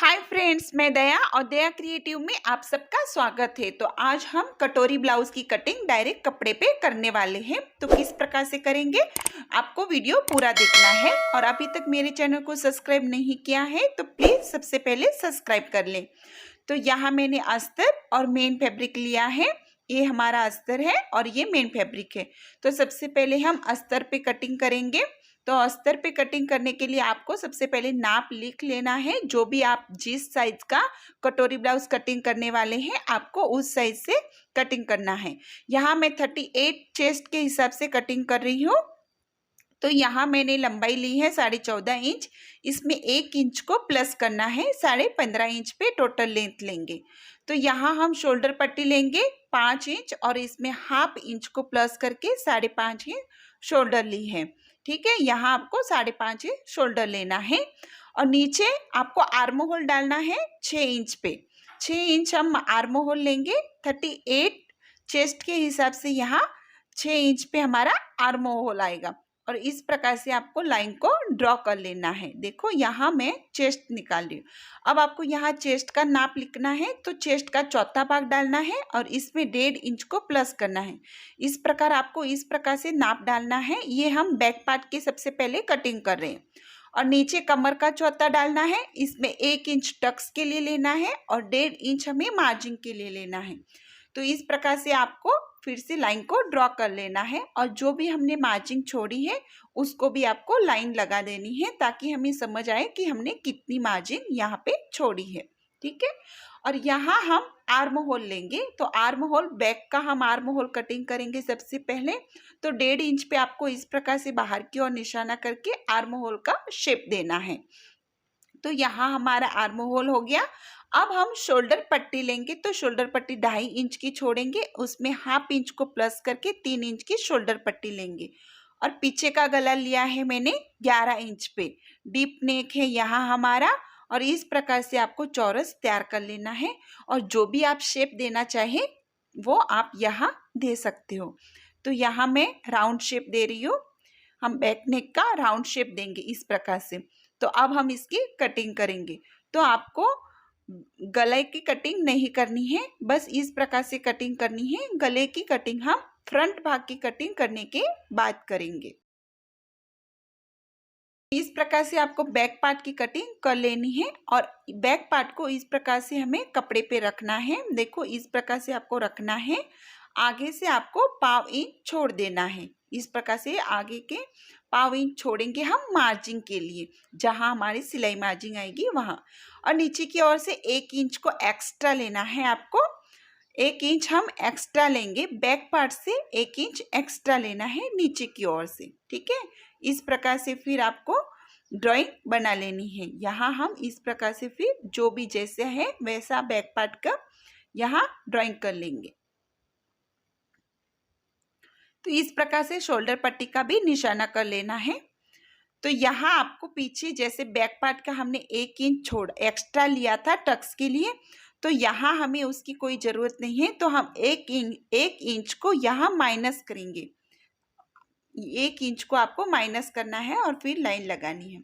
Hi friends, मैं दया और दया creative में आप सबका स्वागत है। तो आज हम कटोरी ब्लाउज की कटिंग डायरेक्ट कपड़े पे करने वाले हैं। तो किस प्रकार से करेंगे, आपको वीडियो पूरा देखना है। और अभी तक मेरे चैनल को सब्सक्राइब नहीं किया है तो प्लीज सबसे पहले सब्सक्राइब कर लें। तो यहाँ मैंने अस्तर और मेन फैब्रिक लिया है। ये हमारा अस्तर है और ये मेन फैब्रिक है। तो सबसे पहले हम अस्तर पे कटिंग करेंगे। तो अस्तर पे कटिंग करने के लिए आपको सबसे पहले नाप लिख लेना है। जो भी आप जिस साइज का कटोरी ब्लाउज कटिंग करने वाले हैं आपको उस साइज से कटिंग करना है। यहाँ मैं 38 चेस्ट के हिसाब से कटिंग कर रही हूँ। तो यहाँ मैंने लंबाई ली है 14.5 इंच। इसमें 1 इंच को प्लस करना है, 15.5 इंच पे टोटल लेंथ लेंगे। तो यहाँ हम शोल्डर पट्टी लेंगे 5 इंच और इसमें हाफ इंच को प्लस करके 5.5 इंच शोल्डर ली है। ठीक है, यहाँ आपको 5.5 इंच शोल्डर लेना है। और नीचे आपको आर्म होल डालना है 6 इंच पे। 6 इंच हम आर्म होल लेंगे। 38 चेस्ट के हिसाब से यहाँ 6 इंच पे हमारा आर्म होल आएगा। और इस प्रकार से आपको लाइन को ड्रॉ कर लेना है। देखो यहाँ मैं चेस्ट निकाल रही हूँ। अब आपको यहाँ चेस्ट का नाप लिखना है। तो चेस्ट का चौथा भाग डालना है और इसमें 1.5 इंच को प्लस करना है। इस प्रकार आपको इस प्रकार से नाप डालना है। ये हम बैक पार्ट की सबसे पहले कटिंग कर रहे हैं। और नीचे कमर का चौथा डालना है। इसमें 1 इंच टक्स के लिए लेना है और 1.5 इंच हमें मार्जिन के लिए लेना है। तो इस प्रकार से आपको फिर से लाइन को ड्रॉ कर लेना है। और जो भी हमने मार्जिन छोड़ी है उसको भी आपको लाइन लगा देनी है ताकि हमें समझ आए कि हमने कितनी मार्जिन यहाँ पे छोड़ी है। ठीक है, और यहाँ हम आर्म होल लेंगे। तो आर्म होल बैक का हम आर्म होल कटिंग करेंगे सबसे पहले। तो 1.5 इंच पे आपको इस प्रकार से बाहर की ओर निशाना करके आर्म होल का शेप देना है। तो यहाँ हमारा आर्म होल हो गया। अब हम शोल्डर पट्टी लेंगे। तो शोल्डर पट्टी 2.5 इंच की छोड़ेंगे, उसमें हाफ इंच को प्लस करके 3 इंच की शोल्डर पट्टी लेंगे। और पीछे का गला लिया है मैंने 11 इंच पे। डीप नेक है यहाँ हमारा। और इस प्रकार से आपको चौरस तैयार कर लेना है। और जो भी आप शेप देना चाहे वो आप यहाँ दे सकते हो। तो यहाँ मैं राउंड शेप दे रही हूँ। हम बैक नेक का राउंड शेप देंगे इस प्रकार से। तो अब हम इसकी कटिंग करेंगे। तो आपको गले की कटिंग नहीं करनी है, बस इस प्रकार से कटिंग करनी है। गले की कटिंग हम फ्रंट भाग की कटिंग करने के बाद करेंगे। इस प्रकार से आपको बैक पार्ट की कटिंग कर लेनी है। और बैक पार्ट को इस प्रकार से हमें कपड़े पे रखना है। देखो इस प्रकार से आपको रखना है। आगे से आपको 1/2 इंच छोड़ देना है। इस प्रकार से आगे के 1/2 इंच छोड़ेंगे हम मार्जिन के लिए, जहां हमारी सिलाई मार्जिन आएगी वहां। और नीचे की ओर से 1 इंच को एक्स्ट्रा लेना है आपको। 1 इंच हम एक्स्ट्रा लेंगे, बैक पार्ट से 1 इंच एक्स्ट्रा लेना है नीचे की ओर से। ठीक है, इस प्रकार से फिर आपको ड्राइंग बना लेनी है। यहाँ हम इस प्रकार से फिर जो भी जैसे है वैसा बैक पार्ट का यहाँ ड्राइंग कर लेंगे। तो इस प्रकार से शोल्डर पट्टी का भी निशाना कर लेना है। तो यहाँ आपको पीछे जैसे बैक पार्ट का हमने 1 इंच छोड़ एक्स्ट्रा लिया था टक्स के लिए, तो यहाँ हमें उसकी कोई ज़रूरत नहीं है। तो हम 1 इंच को यहाँ माइनस करेंगे। 1 इंच को आपको माइनस करना है और फिर लाइन लगानी है।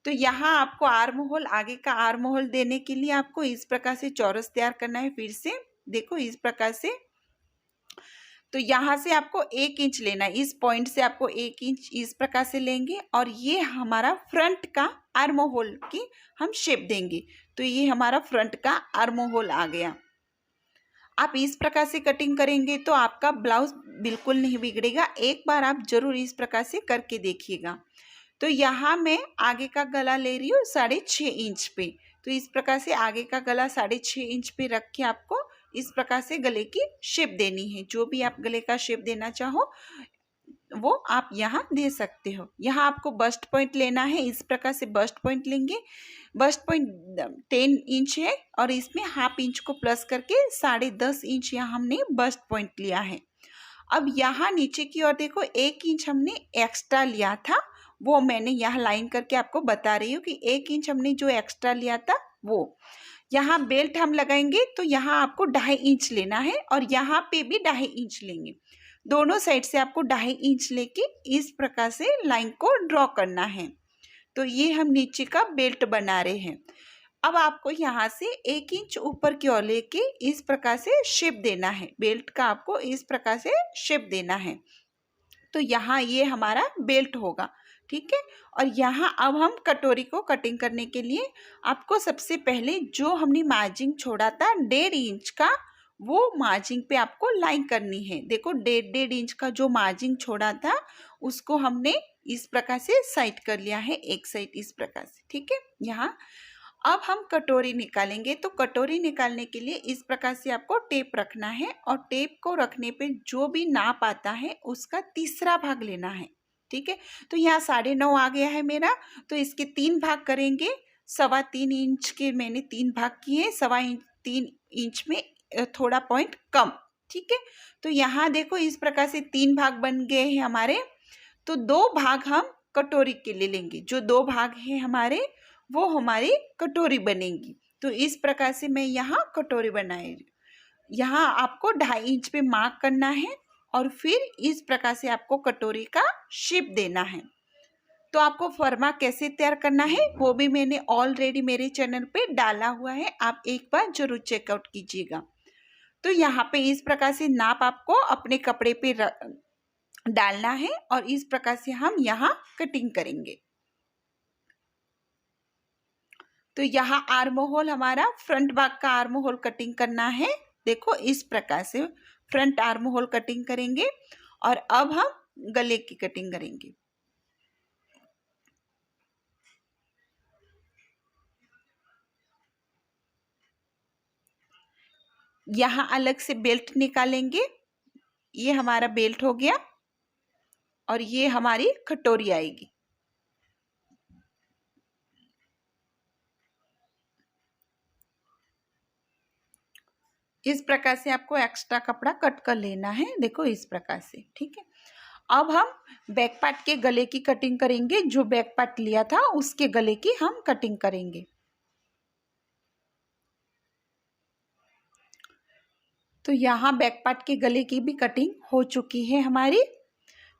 तो यहाँ आपको आर्म होल, आगे का आर्म होल देने के लिए आपको इस प्रकार से चौरस तैयार करना है। फिर से देखो इस प्रकार से। तो यहाँ से आपको 1 इंच लेना है। इस पॉइंट से आपको 1 इंच इस प्रकार से लेंगे और ये हमारा फ्रंट का आर्म होल की हम शेप देंगे। तो ये हमारा फ्रंट का आर्म होल आ गया। आप इस प्रकार से कटिंग करेंगे तो आपका ब्लाउज बिल्कुल नहीं बिगड़ेगा। एक बार आप जरूर इस प्रकार से करके देखिएगा। तो यहाँ मैं आगे का गला ले रही हूँ 6.5 इंच पे। तो इस प्रकार से आगे का गला 6.5 इंच पे रख के आपको इस प्रकार से गले की शेप देनी है। जो भी आप गले का शेप देना चाहो वो आप यहाँ दे सकते हो। यहाँ आपको बस्ट पॉइंट लेना है। इस प्रकार से बस्ट पॉइंट लेंगे। बस्ट पॉइंट 10 इंच है और इसमें हाफ इंच को प्लस करके 10.5 इंच यहाँ हमने बस्ट पॉइंट लिया है। अब यहाँ नीचे की ओर देखो 1 इंच हमने एक्स्ट्रा लिया था, वो मैंने यहाँ लाइन करके आपको बता रही हूँ कि 1 इंच हमने जो एक्स्ट्रा लिया था वो। यहाँ बेल्ट हम लगाएंगे तो यहाँ आपको 2.5 इंच लेना है और यहाँ पे भी 2.5 इंच लेंगे। दोनों साइड से आपको 2.5 इंच लेके इस प्रकार से लाइन को ड्रॉ करना है। तो ये हम नीचे का बेल्ट बना रहे हैं। अब आपको यहाँ से 1 इंच ऊपर की ओर लेके इस प्रकार से शेप देना है। बेल्ट का आपको इस प्रकार से शेप देना है। तो यहाँ ये हमारा बेल्ट होगा, ठीक है। और यहाँ अब हम कटोरी को कटिंग करने के लिए आपको सबसे पहले जो हमने मार्जिन छोड़ा था 1.5 इंच का, वो मार्जिन पे आपको लाइन करनी है। देखो 1.5 इंच का जो मार्जिन छोड़ा था उसको हमने इस प्रकार से साइड कर लिया है, एक साइड इस प्रकार से, ठीक है। यहाँ अब हम कटोरी निकालेंगे। तो कटोरी निकालने के लिए इस प्रकार से आपको टेप रखना है और टेप को रखने पे जो भी नाप आता है उसका तीसरा भाग लेना है, ठीक है। तो यहाँ 9.5 आ गया है मेरा, तो इसके 3 भाग करेंगे। 3.25 इंच के मैंने 3 भाग किए, 3 इंच में थोड़ा पॉइंट कम, ठीक है। तो यहाँ देखो इस प्रकार से 3 भाग बन गए हैं हमारे। तो 2 भाग हम कटोरी के लिए लेंगे, जो 2 भाग हैं हमारे वो हमारी कटोरी बनेगी। तो इस प्रकार से मैं यहाँ कटोरी बनाई। यहाँ आपको 2.5 इंच पे मार्क करना है और फिर इस प्रकार से आपको कटोरी का शेप देना है। तो आपको फर्मा कैसे तैयार करना है वो भी मैंने ऑलरेडी मेरे चैनल पे डाला हुआ है, आप एक बार जरूर चेकआउट कीजिएगा। तो यहाँ पे इस प्रकार से नाप आपको अपने कपड़े पे डालना है और इस प्रकार से हम यहाँ कटिंग करेंगे। तो यहाँ आर्म होल, हमारा फ्रंट भाग का आर्म होल कटिंग करना है। देखो इस प्रकार से फ्रंट आर्म होल कटिंग करेंगे और अब हम गले की कटिंग करेंगे। यहाँ अलग से बेल्ट निकालेंगे। ये हमारा बेल्ट हो गया और ये हमारी कटोरी आएगी। इस प्रकार से आपको एक्स्ट्रा कपड़ा कट कर लेना है, देखो इस प्रकार से, ठीक है। अब हम बैक पार्ट के गले की कटिंग करेंगे। जो बैक पार्ट लिया था उसके गले की हम कटिंग करेंगे। तो यहाँ बैक पार्ट के गले की भी कटिंग हो चुकी है हमारी।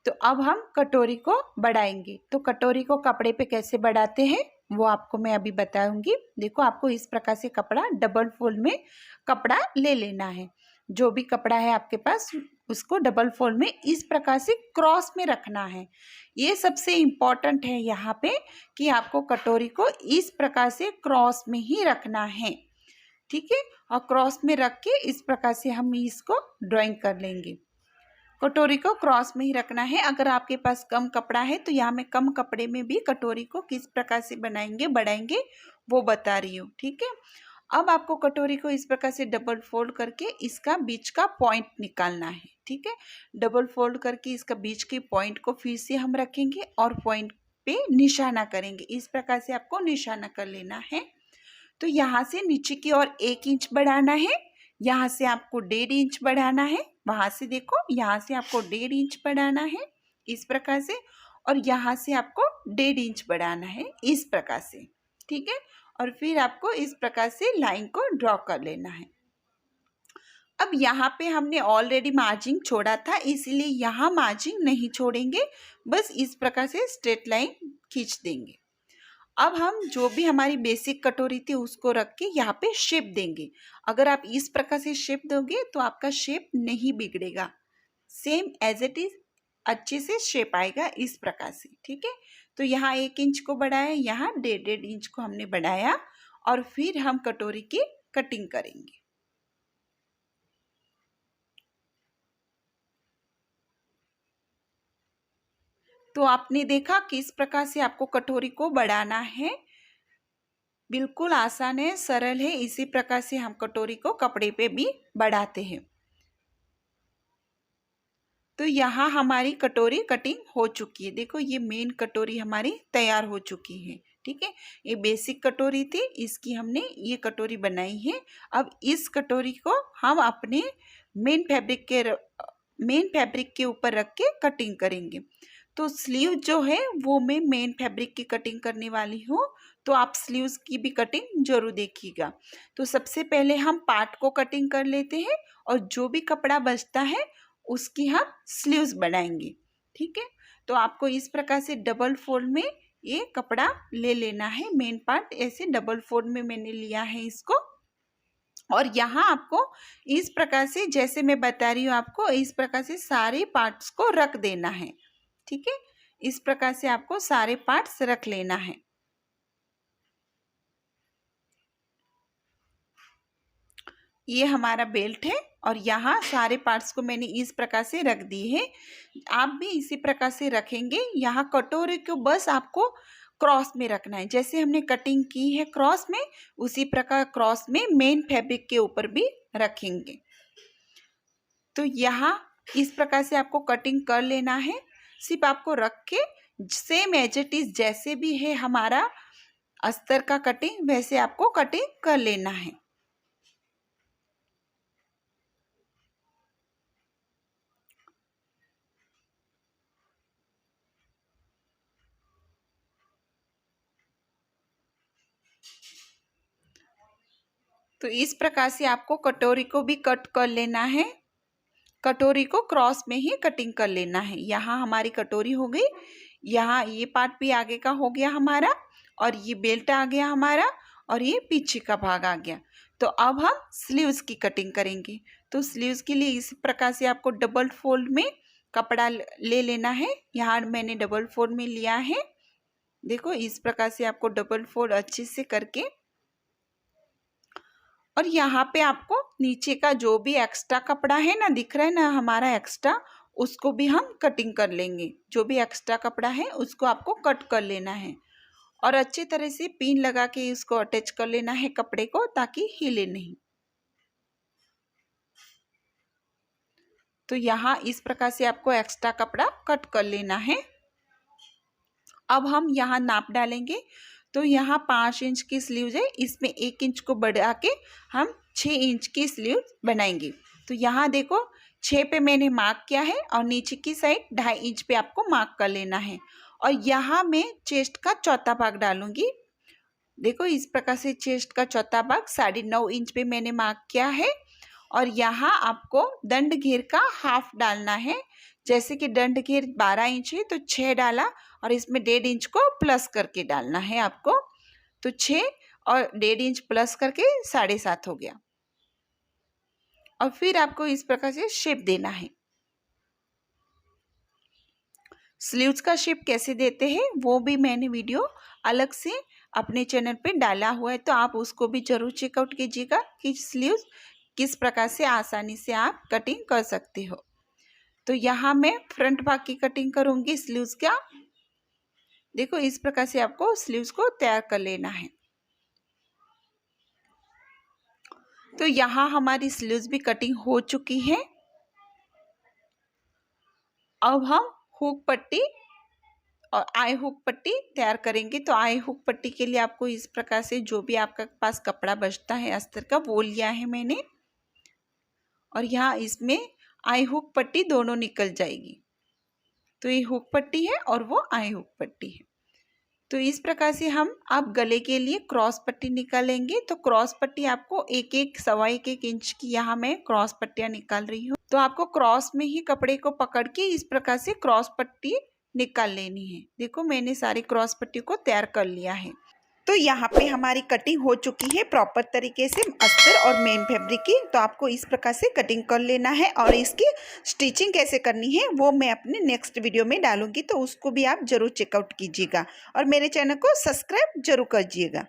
तो अब हम कटोरी को बढ़ाएंगे। तो कटोरी को कपड़े पे कैसे बढ़ाते हैं वो आपको मैं अभी बताऊंगी। देखो आपको इस प्रकार से कपड़ा डबल फोल्ड में कपड़ा ले लेना है। जो भी कपड़ा है आपके पास उसको डबल फोल्ड में इस प्रकार से क्रॉस में रखना है। ये सबसे इम्पॉर्टेंट है यहाँ पे कि आपको कटोरी को इस प्रकार से क्रॉस में ही रखना है, ठीक है। और क्रॉस में रख के इस प्रकार से हम इसको ड्राइंग कर लेंगे। कटोरी को क्रॉस में ही रखना है। अगर आपके पास कम कपड़ा है तो यहाँ मैं कम कपड़े में भी कटोरी को किस प्रकार से बनाएंगे बढ़ाएंगे वो बता रही हूँ, ठीक है। अब आपको कटोरी को इस प्रकार से डबल फोल्ड करके इसका बीच का पॉइंट निकालना है, ठीक है। डबल फोल्ड करके इसका बीच के पॉइंट को फिर से हम रखेंगे और पॉइंट पे निशाना करेंगे। इस प्रकार से आपको निशाना कर लेना है। तो यहाँ से नीचे की ओर 1 इंच बढ़ाना है, यहाँ से आपको 1.5 इंच बढ़ाना है, वहाँ से देखो यहाँ से आपको 1.5 इंच बढ़ाना है इस प्रकार से, और यहाँ से आपको 1.5 इंच बढ़ाना है इस प्रकार से, ठीक है। और फिर आपको इस प्रकार से लाइन को ड्रॉ कर लेना है। अब यहाँ पे हमने ऑलरेडी मार्जिन छोड़ा था, इसलिए यहाँ मार्जिन नहीं छोड़ेंगे, बस इस प्रकार से स्ट्रेट लाइन खींच देंगे। अब हम जो भी हमारी बेसिक कटोरी थी उसको रख के यहाँ पे शेप देंगे। अगर आप इस प्रकार से शेप दोगे तो आपका शेप नहीं बिगड़ेगा, सेम एज इट इज अच्छे से शेप आएगा इस प्रकार से, ठीक है। तो यहाँ 1 इंच को बढ़ाया, यहाँ 1.5 इंच को हमने बढ़ाया और फिर हम कटोरी की कटिंग करेंगे। तो आपने देखा किस प्रकार से आपको कटोरी को बढ़ाना है। बिल्कुल आसान है, सरल है। इसी प्रकार से हम कटोरी को कपड़े पे भी बढ़ाते हैं। तो यहाँ हमारी कटोरी कटिंग हो चुकी है। देखो ये मेन कटोरी हमारी तैयार हो चुकी है, ठीक है। ये बेसिक कटोरी थी, इसकी हमने ये कटोरी बनाई है। अब इस कटोरी को हम अपने मेन फैब्रिक के ऊपर रख के कटिंग करेंगे। तो स्लीव जो है वो मैं मेन फैब्रिक की कटिंग करने वाली हूँ, तो आप स्लीव्स की भी कटिंग जरूर देखिएगा। तो सबसे पहले हम पार्ट को कटिंग कर लेते हैं और जो भी कपड़ा बचता है उसकी हम स्लीव्स बनाएंगे, ठीक है। तो आपको इस प्रकार से डबल फोल्ड में ये कपड़ा ले लेना है, मेन पार्ट ऐसे डबल फोल्ड में मैंने लिया है इसको। और यहाँ आपको इस प्रकार से, जैसे मैं बता रही हूँ आपको, इस प्रकार से सारे पार्ट्स को रख देना है। ठीक है, इस प्रकार से आपको सारे पार्ट्स रख लेना है। ये हमारा बेल्ट है और यहाँ सारे पार्ट्स को मैंने इस प्रकार से रख दी है। आप भी इसी प्रकार से रखेंगे। यहाँ कटोरे को बस आपको क्रॉस में रखना है, जैसे हमने कटिंग की है क्रॉस में, उसी प्रकार क्रॉस में मेन फैब्रिक के ऊपर भी रखेंगे। तो यहाँ इस प्रकार से आपको कटिंग कर लेना है। सिर्फ आपको रख के सेम एज इट इज जैसे भी है हमारा अस्तर का कटिंग, वैसे आपको कटिंग कर लेना है। तो इस प्रकार से आपको कटोरी को भी कट कर लेना है। कटोरी को क्रॉस में ही कटिंग कर लेना है। यहाँ हमारी कटोरी हो गई, यहाँ ये पार्ट भी आगे का हो गया हमारा, और ये बेल्ट आ गया हमारा, और ये पीछे का भाग आ गया। तो अब हम स्लीव्स की कटिंग करेंगे। तो स्लीव्स के लिए इस प्रकार से आपको डबल फोल्ड में कपड़ा ले लेना है। यहाँ मैंने डबल फोल्ड में लिया है। देखो इस प्रकार से आपको डबल फोल्ड अच्छे से करके, और यहाँ पे आपको नीचे का जो भी एक्स्ट्रा कपड़ा है ना, दिख रहा है ना हमारा एक्स्ट्रा, उसको भी हम कटिंग कर लेंगे। जो भी एक्स्ट्रा कपड़ा है उसको आपको कट कर लेना है और अच्छे तरह से पिन लगा के इसको अटैच कर लेना है कपड़े को, ताकि हिले नहीं। तो यहाँ इस प्रकार से आपको एक्स्ट्रा कपड़ा कट कर लेना है। अब हम यहाँ नाप डालेंगे। तो यहाँ 5 इंच की स्लीव्स है, इसमें 1 इंच को बढ़ा के हम 6 इंच की स्लीव्स बनाएंगे। तो यहाँ देखो 6 पे मैंने मार्क किया है और नीचे की साइड 2.5 इंच पे आपको मार्क कर लेना है। और यहाँ मैं चेस्ट का चौथा भाग डालूंगी। देखो इस प्रकार से चेस्ट का चौथा भाग 9.5 इंच पे मैंने मार्क किया है। और यहाँ आपको दंड घेर का हाफ डालना है। जैसे कि दंड घेर 12 इंच है तो 6 डाला, और इसमें 1.5 इंच को प्लस करके डालना है आपको। तो 6 और 1.5 इंच प्लस करके 7.5 हो गया। और फिर आपको इस प्रकार से शेप देना है। स्लीव्स का शेप कैसे देते हैं वो भी मैंने वीडियो अलग से अपने चैनल पे डाला हुआ है, तो आप उसको भी जरूर चेकआउट कीजिएगा कि स्लीव्स किस प्रकार से आसानी से आप कटिंग कर सकते हो। तो यहाँ मैं फ्रंट भाग की कटिंग करूँगी स्लीव्स का। देखो इस प्रकार से आपको स्लीव्स को तैयार कर लेना है। तो यहाँ हमारी स्लीव्स भी कटिंग हो चुकी है। अब हम हुक पट्टी और आई हुक पट्टी तैयार करेंगे। तो आई हुक पट्टी के लिए आपको इस प्रकार से जो भी आपके पास कपड़ा बचता है अस्तर का, वो लिया है मैंने, और यहाँ इसमें आई हुक पट्टी दोनों निकल जाएगी। तो ये हुक पट्टी है और वो आई हुक पट्टी है। तो इस प्रकार से हम अब गले के लिए क्रॉस पट्टी निकालेंगे। तो क्रॉस पट्टी आपको 1-1, 1.25 इंच की यहाँ मैं क्रॉस पट्टियाँ निकाल रही हूँ। तो आपको क्रॉस में ही कपड़े को पकड़ के इस प्रकार से क्रॉस पट्टी निकाल लेनी है। देखो मैंने सारी क्रॉस पट्टी को तैयार कर लिया है। तो यहाँ पे हमारी कटिंग हो चुकी है प्रॉपर तरीके से अस्तर और मेन फैब्रिक की। तो आपको इस प्रकार से कटिंग कर लेना है, और इसकी स्टिचिंग कैसे करनी है वो मैं अपने नेक्स्ट वीडियो में डालूंगी, तो उसको भी आप जरूर चेकआउट कीजिएगा और मेरे चैनल को सब्सक्राइब जरूर कीजिएगा।